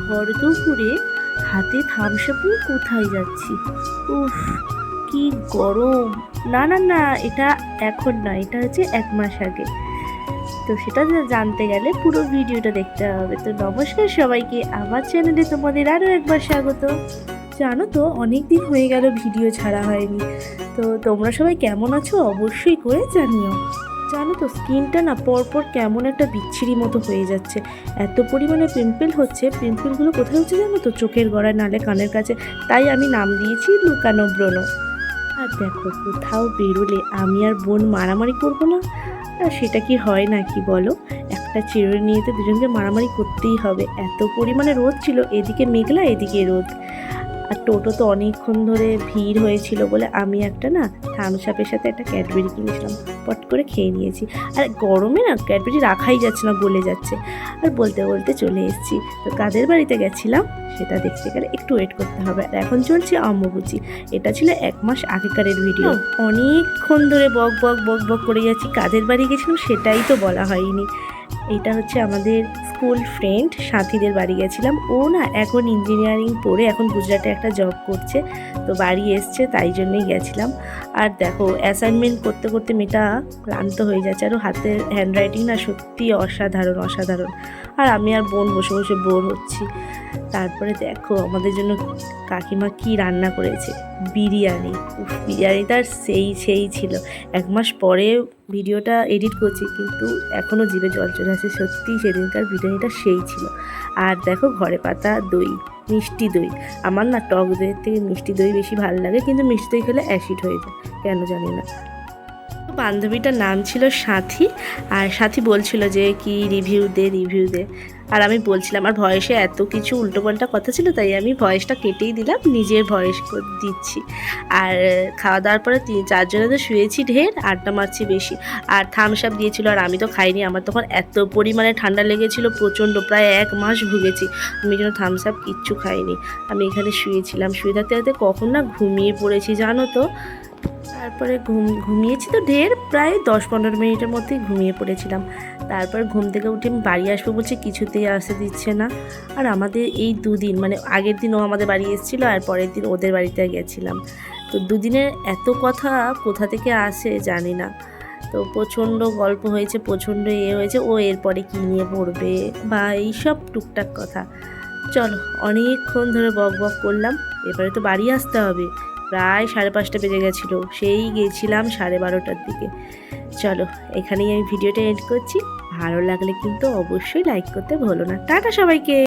ভর দুপুরে হাতে থামস আপ নিয়ে কোথায় যাচ্ছি। উফ, কি গরম! না না না, এটা এখন না, এটা হচ্ছে 1 মাস আগে। তো সেটা জানতে গেলে পুরো ভিডিওটা দেখতে হবে। তো নমস্কার সবাইকে, আমার চ্যানেলে তোমাদের আরও একবার স্বাগত। জানো তো, অনেক দিন হয়ে গেল ভিডিও ছাড়া হয়নি। তো তোমরা সবাই কেমন আছো অবশ্যই করে জানিও। জানো তো, স্কিনটা না পরপর কেমন একটা বিচ্ছিরি মতো হয়ে যাচ্ছে। এত পরিমাণে পিম্পল হচ্ছে। পিম্পলগুলো কোথায় হচ্ছে জানো তো? চোখের গোড়ায়, নালে কানের কাছে। তাই আমি নাম দিয়েছি লুকানো ব্রণ। আর দেখো, কোথাও বেরোলে আমি আর বোন মারামারি করবো না? আর সেটা কি হয় নাকি বলো? একটা চিরুনি নিয়ে তো দুজনকে মারামারি করতেই হবে। এত পরিমাণে রোদ ছিল, এদিকে মেঘলা এদিকে রোদ। আর টোটো তো অনেকক্ষণ ধরে ভিড় হয়েছিল বলে আমি একটা না থামস আপের সাথে একটা ক্যাডবেরি কিনেছিলাম, পট করে খেয়ে নিয়েছি। আর গরমে না ক্যাডবেরি রাখাই যাচ্ছে না, গলে যাচ্ছে। আর বলতে বলতে চলে এসেছি। তো কাদের বাড়িতে গেছিলাম সেটা দেখতে গেলে একটু ওয়েট করতে হবে। আর এখন চলছে অম্বুবাচী। এটা ছিল 1 মাস আগেকারের ভিডিও। অনেকক্ষণ ধরে বক বক বক বক করে যাচ্ছি। কাদের বাড়ি গেছিলাম সেটাই তো বলা হয়নি। এটা হচ্ছে আমাদের স্কুল ফ্রেন্ড সাথীদের বাড়ি গেছিলাম। ও না এখন ইঞ্জিনিয়ারিং পড়ে এখন গুজরাটে একটা জব করছে। তো বাড়ি এসছে, তাই জন্যই গেছিলাম। আর দেখো, অ্যাসাইনমেন্ট করতে করতে মেয়েটা ক্লান্ত হয়ে যাচ্ছে। আর হাতের হ্যান্ডরাইটিং না সত্যি অসাধারণ অসাধারণ। আর আমি আর বোন বসে বসে বোর হচ্ছি। তারপরে দেখো আমাদের জন্য কাকিমা কি রান্না করেছে, বিরিয়ানি। বিরিয়ানিটা সেই ছিল। 1 মাস পরে ভিডিওটা এডিট করছি, কিন্তু এখনও জিভে জল চলে আসে। সত্যি সেদিনকার বিরিয়ানিটা সেই ছিল। আর দেখো ঘরে পাতা দই, মিষ্টি দই। আমার না টক দইয়ের থেকে মিষ্টি দই বেশি ভালো লাগে, কিন্তু মিষ্টি দই খেলে অ্যাসিড হয়ে যায়, কেন জানি না। বান্ধবীটার নাম ছিল সাথী। আর সাথী বলছিল যে কি রিভিউ দে। আর আমি বলছিলাম, আর ভয়েসে এত কিছু উল্টোপাল্টা কথা ছিল, তাই আমি ভয়েসটা কেটেই দিলাম, নিজের ভয়েস দিচ্ছি। আর খাওয়া দাওয়ার পরে 4 জনে তো শুয়েছি ঢের, আড্ডা মারছি বেশি। আর থামস আপ দিয়েছিল, আর আমি তো খাইনি। আমার তখন এত পরিমাণে ঠান্ডা লেগেছিল প্রচণ্ড, প্রায় 1 মাস ভুগেছি। আমি যেন থামস আপ কিচ্ছু খাইনি। আমি এখানে শুয়েছিলাম, শুয়ে থাকতে থাকতে কখন না ঘুমিয়ে পড়েছি জানো তো। তারপরে ঘুমিয়েছি তো ঢের, প্রায় 10-15 মিনিটের মধ্যেই ঘুমিয়ে পড়েছিলাম। তারপর ঘুম থেকে উঠে আমি বাড়ি আসবো বলছি, কিছুতেই আসতে দিচ্ছে না। আর আমাদের এই 2 দিন, মানে আগের দিন ও আমাদের বাড়ি এসেছিলো, আর পরের দিন ওদের বাড়িতে গেছিলাম। তো 2 দিনের এত কথা কোথা থেকে আসে জানি না। তো প্রচণ্ড গল্প হয়েছে, প্রচণ্ড হয়েছে, ও এরপরে কী নিয়ে পড়বে বা এইসব টুকটাক কথা। চলো, অনেকক্ষণ ধরে বক বক করলাম, এবারে তো বাড়ি আসতে হবে। প্রায় 5:30 বেজে গেছিলো, সেই গেছিলাম 12:30টার দিকে। চলো, এখানেই আমি ভিডিওটা এন্ড করছি। ভালো লাগলে কিন্তু অবশ্যই লাইক করতে ভুলো না। টাটা সবাইকে।